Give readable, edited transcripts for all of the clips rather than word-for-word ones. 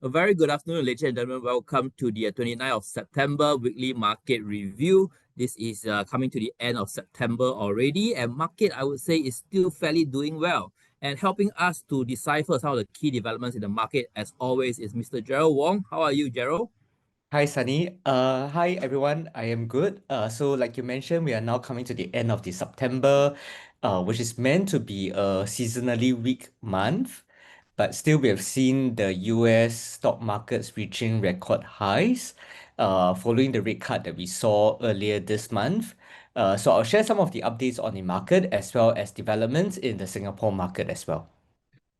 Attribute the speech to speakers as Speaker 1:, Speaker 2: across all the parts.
Speaker 1: A very good afternoon, ladies and gentlemen. Welcome to the 29th of September weekly market review. This is coming to the end of September already, and market, I would say, is still fairly doing well. And helping us to decipher some of the key developments in the market, as always, is Mr. Gerald Wong. How are you, Gerald?
Speaker 2: Hi, Sunny. Hi everyone. I am good. So like you mentioned, we are now coming to the end of the September, which is meant to be a seasonally weak month, but still we have seen the US stock markets reaching record highs, following the rate cut that we saw earlier this month. So I'll share some of the updates on the market as well as developments in the Singapore market as well.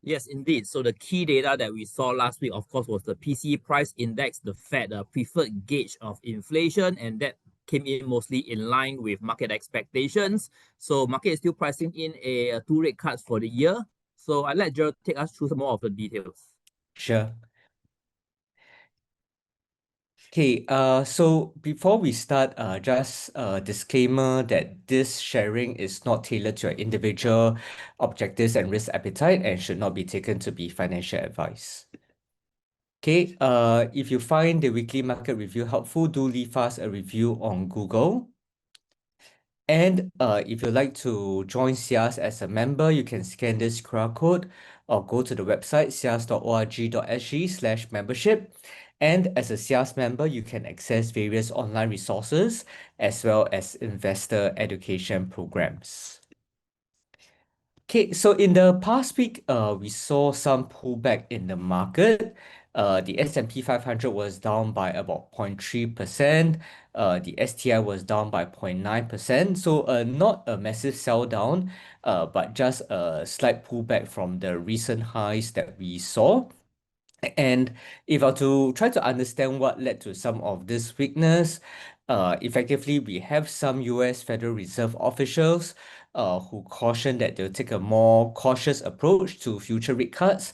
Speaker 1: Yes, indeed. So the key data that we saw last week, of course, was the PCE price index, the Fed preferred gauge of inflation, and that came in mostly in line with market expectations. So market is still pricing in a two rate cuts for the year. So I'd let Gerald take us through some more of the details.
Speaker 2: Sure. Okay, so before we start, just a disclaimer that this sharing is not tailored to your individual objectives and risk appetite and should not be taken to be financial advice. Okay, if you find the weekly market review helpful, do leave us a review on Google. And if you'd like to join SIAS as a member, you can scan this QR code or go to the website sias.org.sg/membership. And as a SIAS member, you can access various online resources as well as investor education programs. Okay, so in the past week, we saw some pullback in the market. The S&P 500 was down by about 0.3%. The STI was down by 0.9%. So not a massive sell down, but just a slight pullback from the recent highs that we saw. And if I were to try to understand what led to some of this weakness, effectively, we have some US Federal Reserve officials who caution that they'll take a more cautious approach to future rate cuts.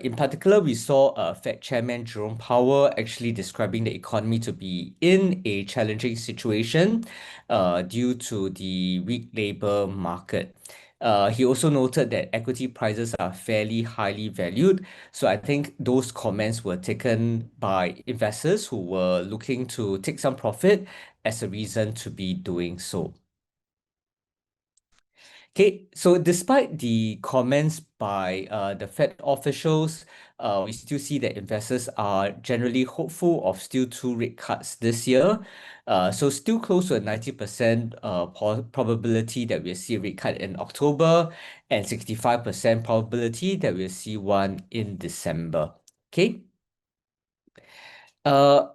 Speaker 2: In particular, we saw Fed Chairman Jerome Powell actually describing the economy to be in a challenging situation due to the weak labor market. He also noted that equity prices are fairly highly valued. So I think those comments were taken by investors who were looking to take some profit as a reason to be doing so. Okay, so despite the comments by the Fed officials, we still see that investors are generally hopeful of still two rate cuts this year. So still close to a 90% probability that we'll see a rate cut in October and 65% probability that we'll see one in December. Okay. Uh,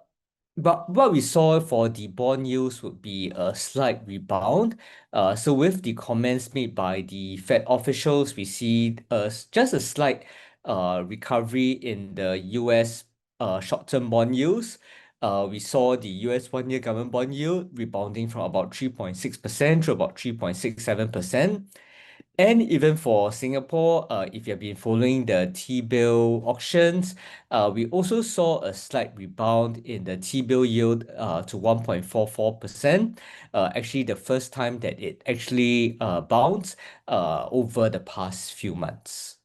Speaker 2: but what we saw for the bond yields would be a slight rebound. So with the comments made by the Fed officials, we see just a slight recovery in the US short-term bond yields. We saw the US one-year government bond yield rebounding from about 3.6% to about 3.67%. And even for Singapore, if you have been following the T-bill auctions, we also saw a slight rebound in the T-bill yield to 1.44%. Actually, the first time that it actually bounced over the past few months.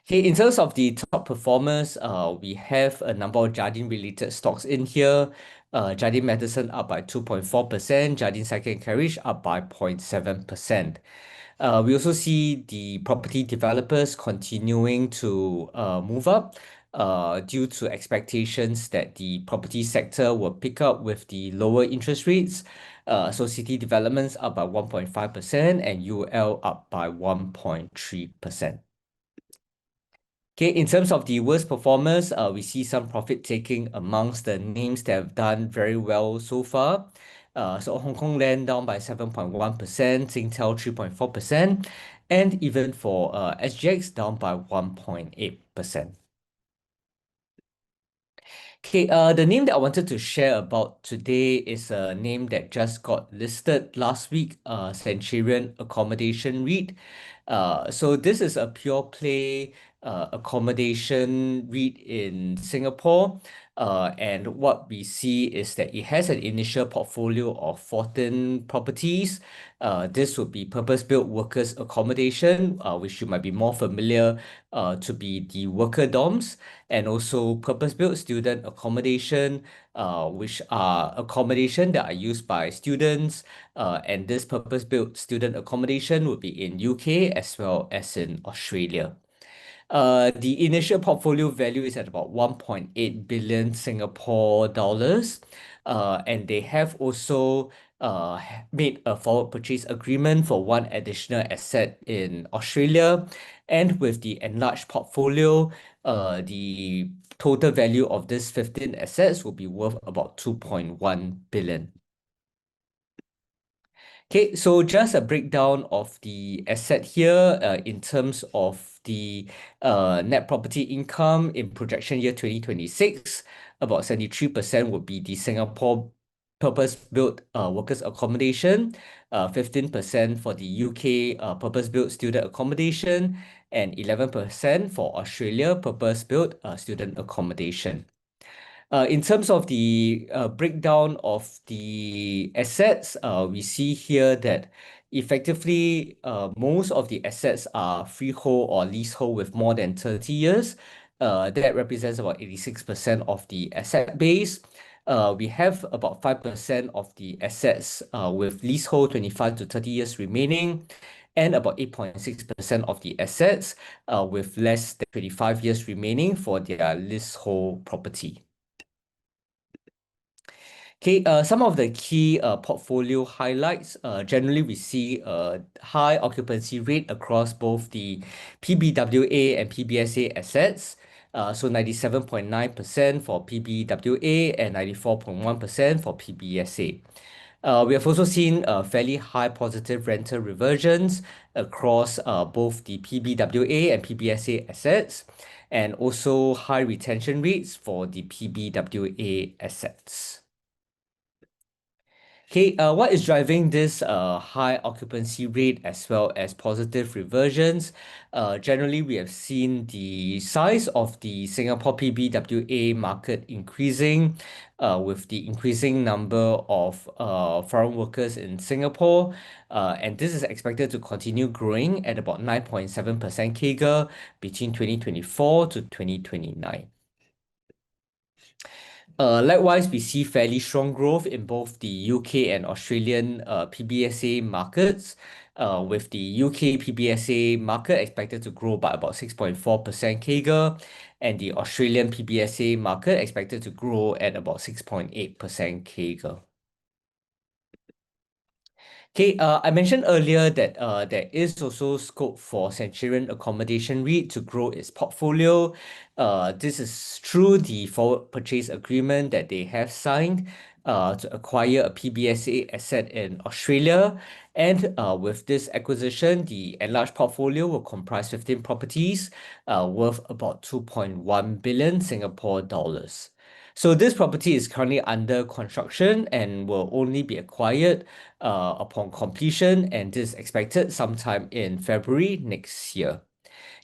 Speaker 2: Okay, in terms of the top performers, we have a number of Jardine-related stocks in here. Jardine Matheson up by 2.4%, Jardine Cycle and Carriage up by 0.7%. We also see the property developers continuing to move up due to expectations that the property sector will pick up with the lower interest rates. So City Developments up by 1.5% and UL up by 1.3%. Okay, in terms of the worst performers, we see some profit taking amongst the names that have done very well so far. So Hong Kong Land down by 7.1%, Singtel 3.4%, and even for SGX down by 1.8%. Okay, the name that I wanted to share about today is a name that just got listed last week, Centurion Accommodation REIT. So this is a pure play accommodation REIT in Singapore. And what we see is that it has an initial portfolio of 14 properties. This would be purpose-built workers accommodation, which you might be more familiar to be the worker dorms, and also purpose-built student accommodation, which are accommodation that are used by students. And this purpose-built student accommodation would be in UK as well as in Australia. The initial portfolio value is at about 1.8 billion Singapore dollars. And they have also made a forward purchase agreement for one additional asset in Australia. And with the enlarged portfolio, the total value of these 15 assets will be worth about 2.1 billion. Okay, so just a breakdown of the asset here in terms of the net property income in projection year 2026, about 73% would be the Singapore purpose-built workers accommodation, 15% for the UK purpose-built student accommodation, and 11% for Australia purpose-built student accommodation. In terms of the breakdown of the assets, we see here that effectively most of the assets are freehold or leasehold with more than 30 years. That represents about 86% of the asset base. We have about 5% of the assets with leasehold 25 to 30 years remaining, and about 8.6% of the assets with less than 25 years remaining for their leasehold property. Okay, some of the key portfolio highlights. Generally, we see a high occupancy rate across both the PBWA and PBSA assets. So 97.9% for PBWA and 94.1% for PBSA. We have also seen fairly high positive rental reversions across both the PBWA and PBSA assets, and also high retention rates for the PBWA assets. Okay, what is driving this high occupancy rate as well as positive reversions? Generally, we have seen the size of the Singapore PBWA market increasing with the increasing number of foreign workers in Singapore. And this is expected to continue growing at about 9.7% CAGR between 2024 to 2029. Likewise, we see fairly strong growth in both the UK and Australian PBSA markets, with the UK PBSA market expected to grow by about 6.4% CAGR, and the Australian PBSA market expected to grow at about 6.8% CAGR. Okay, I mentioned earlier that there is also scope for Centurion Accommodation REIT to grow its portfolio. This is through the forward purchase agreement that they have signed to acquire a PBSA asset in Australia. And with this acquisition, the enlarged portfolio will comprise 15 properties worth about 2.1 billion Singapore dollars. So this property is currently under construction and will only be acquired upon completion, and this is expected sometime in February next year.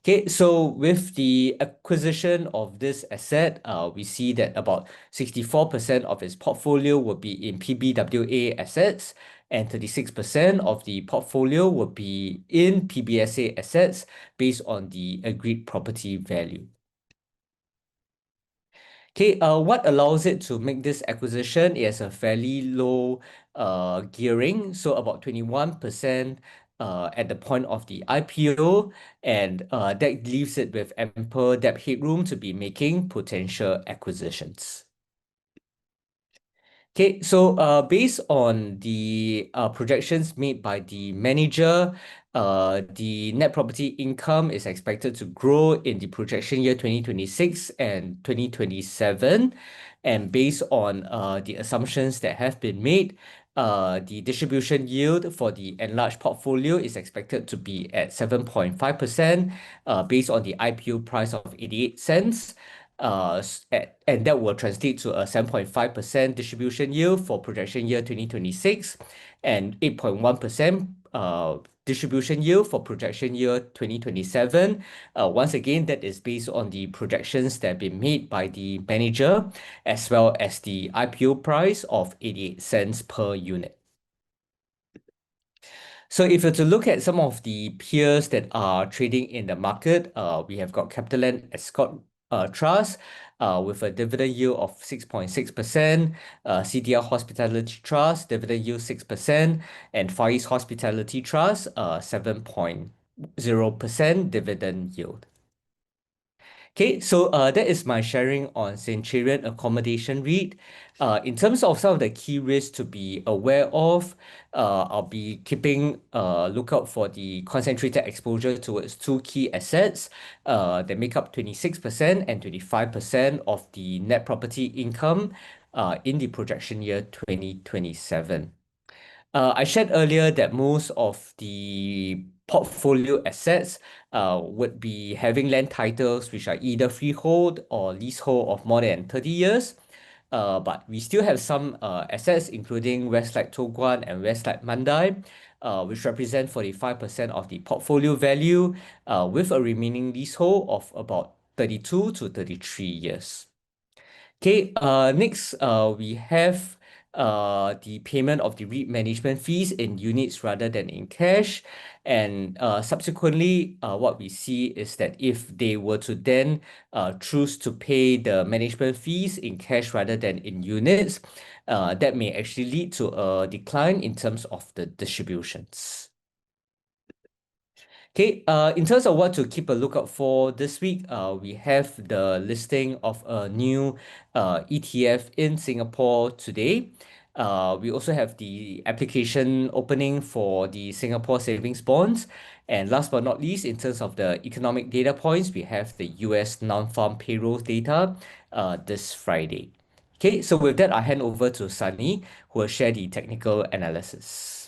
Speaker 2: Okay, so with the acquisition of this asset, we see that about 64% of its portfolio will be in PBWA assets, and 36% of the portfolio will be in PBSA assets based on the agreed property value. Okay, what allows it to make this acquisition is a fairly low gearing, so about 21% at the point of the IPO, and that leaves it with ample debt headroom to be making potential acquisitions. Okay, so based on the projections made by the manager, the net property income is expected to grow in the projection year 2026 and 2027. And based on the assumptions that have been made, the distribution yield for the enlarged portfolio is expected to be at 7.5%, based on the IPO price of 88 cents. And that will translate to a 7.5% distribution yield for projection year 2026 and 8.1% distribution yield for projection year 2027. Once again, that is based on the projections that have been made by the manager, as well as the IPO price of 88 cents per unit. So if you're to look at some of the peers that are trading in the market, we have got CapitaLand Escort Trust with a dividend yield of 6.6%, CTL Hospitality Trust, dividend yield 6%, and Far East Hospitality Trust, 7.0% dividend yield. Okay, so that is my sharing on Centurion Accommodation REIT. In terms of some of the key risks to be aware of, I'll be keeping a lookout for the concentrated exposure towards two key assets that make up 26% and 25% of the net property income in the projection year 2027. I shared earlier that most of the portfolio assets would be having land titles which are either freehold or leasehold of more than 30 years. But we still have some assets, including Westlake Toh Guan and Westlake Mandai, which represent 45% of the portfolio value, with a remaining leasehold of about 32 to 33 years. Okay, next, we have the payment of the REIT management fees in units rather than in cash. And subsequently, what we see is that if they were to then choose to pay the management fees in cash rather than in units, that may actually lead to a decline in terms of the distributions. Okay, in terms of what to keep a lookout for this week, we have the listing of a new ETF in Singapore today. We also have the application opening for the Singapore savings bonds. And last but not least, in terms of the economic data points, we have the US non-farm payroll data this Friday. Okay, so with that, I hand over to Sunny, who will share the technical analysis.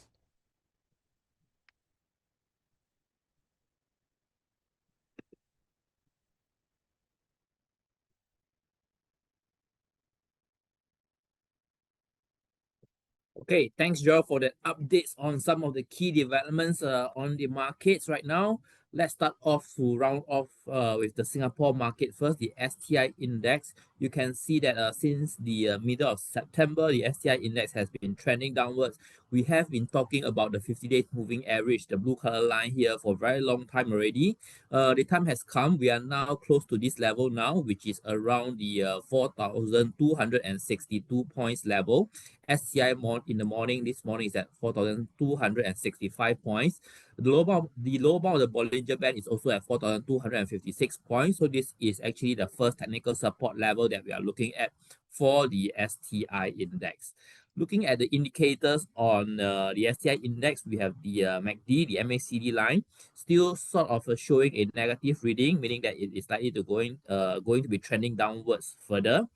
Speaker 1: Okay, thanks, Joel, for the updates on some of the key developments on the markets right now. Let's start off to round off with the Singapore market first, the STI Index. You can see that since the middle of September, the STI Index has been trending downwards. We have been talking about the 50-day moving average, the blue color line here, for a very long time already. The time has come. We are now close to this level now, which is around the 4,262 points level. STI in the morning, this morning is at 4,265 points. The low bound of the Bollinger Band is also at 4,256 points. So this is actually the first technical support level that we are looking at for the STI Index. Looking at the indicators on the STI Index, we have the MACD, the MACD line, still sort of showing a negative reading, meaning that it is likely to going to be trending downwards further.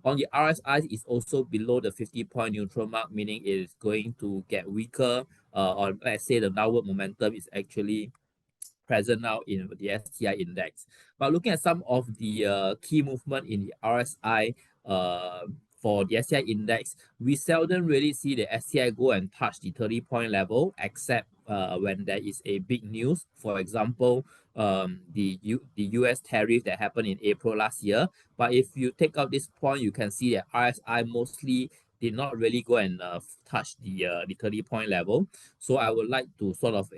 Speaker 1: On the RSI, is also below the 50-point neutral mark, meaning it is going to get weaker, or let's say the downward momentum is actually present now in the STI Index. But looking at some of the key movement in the RSI for the STI Index, we seldom really see the STI go and touch the 30-point level, except when there is a big news. For example, the US tariff that happened in April last year. But if you take out this point, you can see that RSI mostly did not really go and touch the 30-point level. So I would like to sort of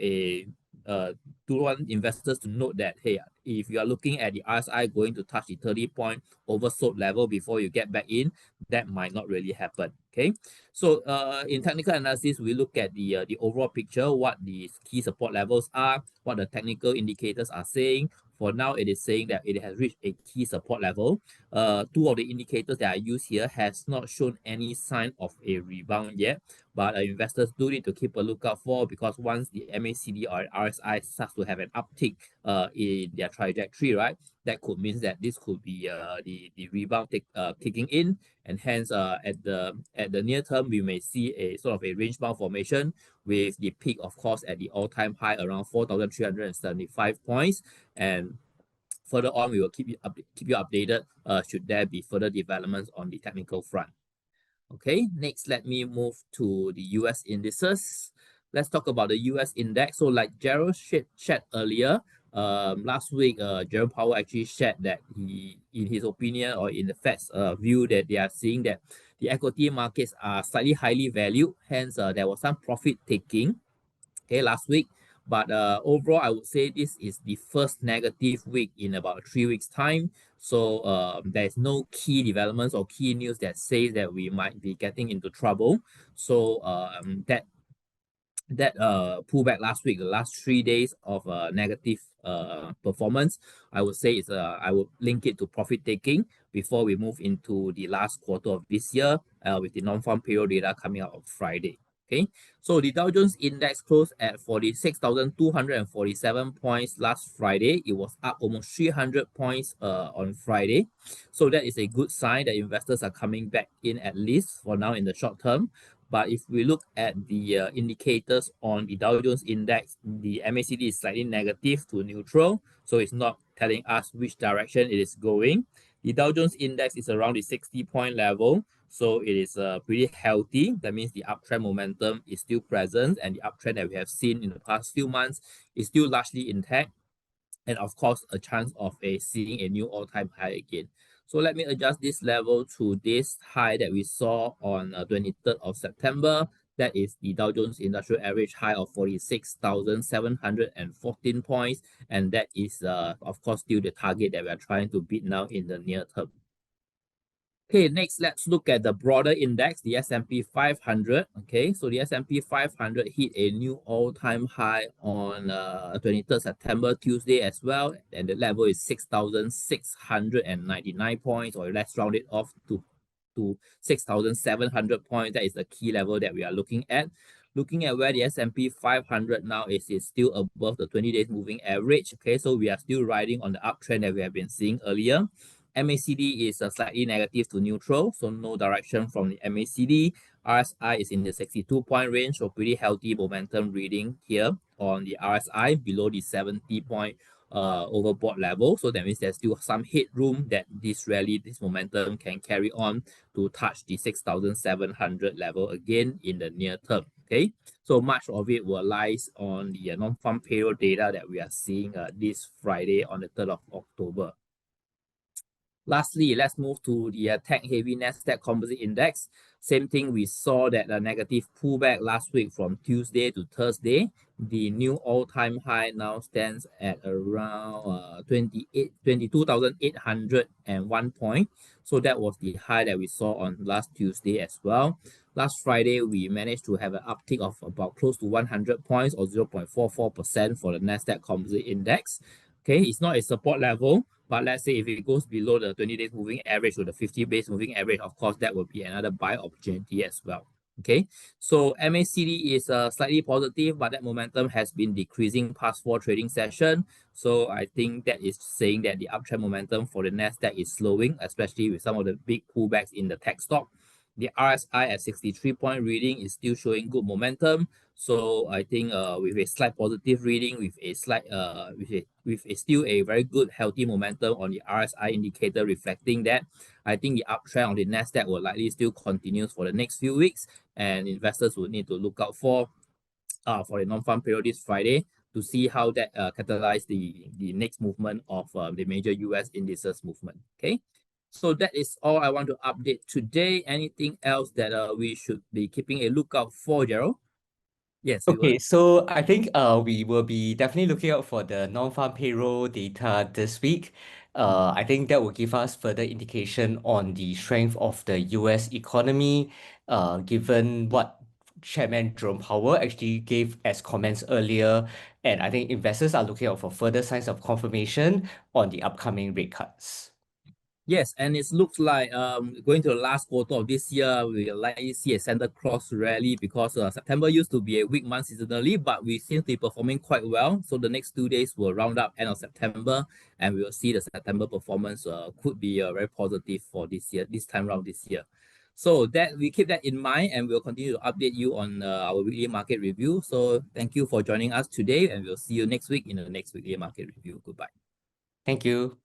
Speaker 1: do want investors to note that, hey, if you are looking at the RSI going to touch the 30-point oversold level before you get back in, that might not really happen. Okay, so in technical analysis, we look at the overall picture, what the key support levels are, what the technical indicators are saying. For now, it is saying that it has reached a key support level. Two of the indicators that I use here has not shown any sign of a rebound yet, but investors do need to keep a lookout for, because once the MACD or RSI starts to have an uptick in their trajectory, right, that could mean that this could be the rebound kicking in, and hence at the near term we may see a sort of a range bound formation, with the peak of course at the all-time high around 4,375 points, and further on we will keep you updated should there be further developments on the technical front. Okay, next let me move to the US indices. let's talk about the US index. So like Gerald shared earlier, last week, Jerome Powell actually shared that he, in his opinion or in the Fed's view, that they are seeing that the equity markets are slightly highly valued. Hence, there was some profit taking, okay, last week. But overall, I would say this is the first negative week in about 3 weeks' time. So there's no key developments or key news that says that we might be getting into trouble. So that pullback last week, the last 3 days of negative performance, I would say is I would link it to profit taking before we move into the last quarter of this year with the non-farm payroll data coming out on Friday. Okay, so the Dow Jones Index closed at 46,247 points last Friday. It was up almost 300 points on Friday. So that is a good sign that investors are coming back in, at least for now in the short term. But if we look at the indicators on the Dow Jones Index, the MACD is slightly negative to neutral. So it's not telling us which direction it is going. The Dow Jones Index is around the 60-point level. So it is pretty healthy. That means the uptrend momentum is still present, and the uptrend that we have seen in the past few months is still largely intact. And of course, a chance of seeing a new all-time high again. So let me adjust this level to this high that we saw on 23rd of September. That is the Dow Jones Industrial Average high of 46,714 points. And that is, of course, still the target that we are trying to beat now in the near term. Okay, next let's look at the broader index, the S&P 500. Okay, so the S&P 500 hit a new all-time high on 23rd September, Tuesday as well, and the level is 6,699 points, or let's round it off to 6,700 points. That is the key level that we are looking at. Looking at where the S&P 500 now is still above the 20 days moving average. Okay, so we are still riding on the uptrend that we have been seeing earlier. MACD is slightly negative to neutral, so no direction from the MACD. RSI is in the 62-point range, so pretty healthy momentum reading here on the RSI below the 70-point overbought level. So that means there's still some headroom that this rally, this momentum can carry on to touch the 6,700 level again in the near term. Okay, so much of it will lies on the non-farm payroll data that we are seeing this Friday on the 3rd of October. Lastly, let's move to the tech-heavy Nasdaq Composite Index. Same thing, we saw that a negative pullback last week from Tuesday to Thursday. The new all-time high now stands at around 22,801 points. So that was the high that we saw on last Tuesday as well. Last Friday, we managed to have an uptick of about close to 100 points, or 0.44% for the Nasdaq Composite Index. Okay, it's not a support level, but let's say if it goes below the 20 days moving average or the 50 days moving average, of course, that will be another buy opportunity as well. Okay, so MACD is slightly positive, but that momentum has been decreasing past 4 trading sessions. So I think that is saying that the uptrend momentum for the Nasdaq is slowing, especially with some of the big pullbacks in the tech stock. The RSI at 63-point reading is still showing good momentum. So I think with a slight positive reading, with a slight with a still a very good healthy momentum on the RSI indicator reflecting that, I think the uptrend on the Nasdaq will likely still continue for the next few weeks, and investors will need to look out for the non-farm payroll this Friday to see how that catalyze the next movement of the major US indices movement. Okay. So that is all I want to update today. Anything else that we should be keeping a lookout for, Gerald? Yes, we will.
Speaker 2: Okay, so I think we will be definitely looking out for the non-farm payroll data this week. I think that will give us further indication on the strength of the US economy, given what Chairman Jerome Powell actually gave as comments earlier. And I think investors are looking out for further signs of confirmation on the upcoming rate cuts.
Speaker 1: Yes, and it looks like going to the last quarter of this year, we'll likely see a Santa Claus rally, because September used to be a weak month seasonally, but we seem to be performing quite well. So the next 2 days will round up end of September, and we will see the September performance could be very positive for this year, this time round this year. So that we keep that in mind, and we'll continue to update you on our weekly market review. So thank you for joining us today, and we'll see you next week in the next weekly market review. Goodbye.
Speaker 2: Thank you.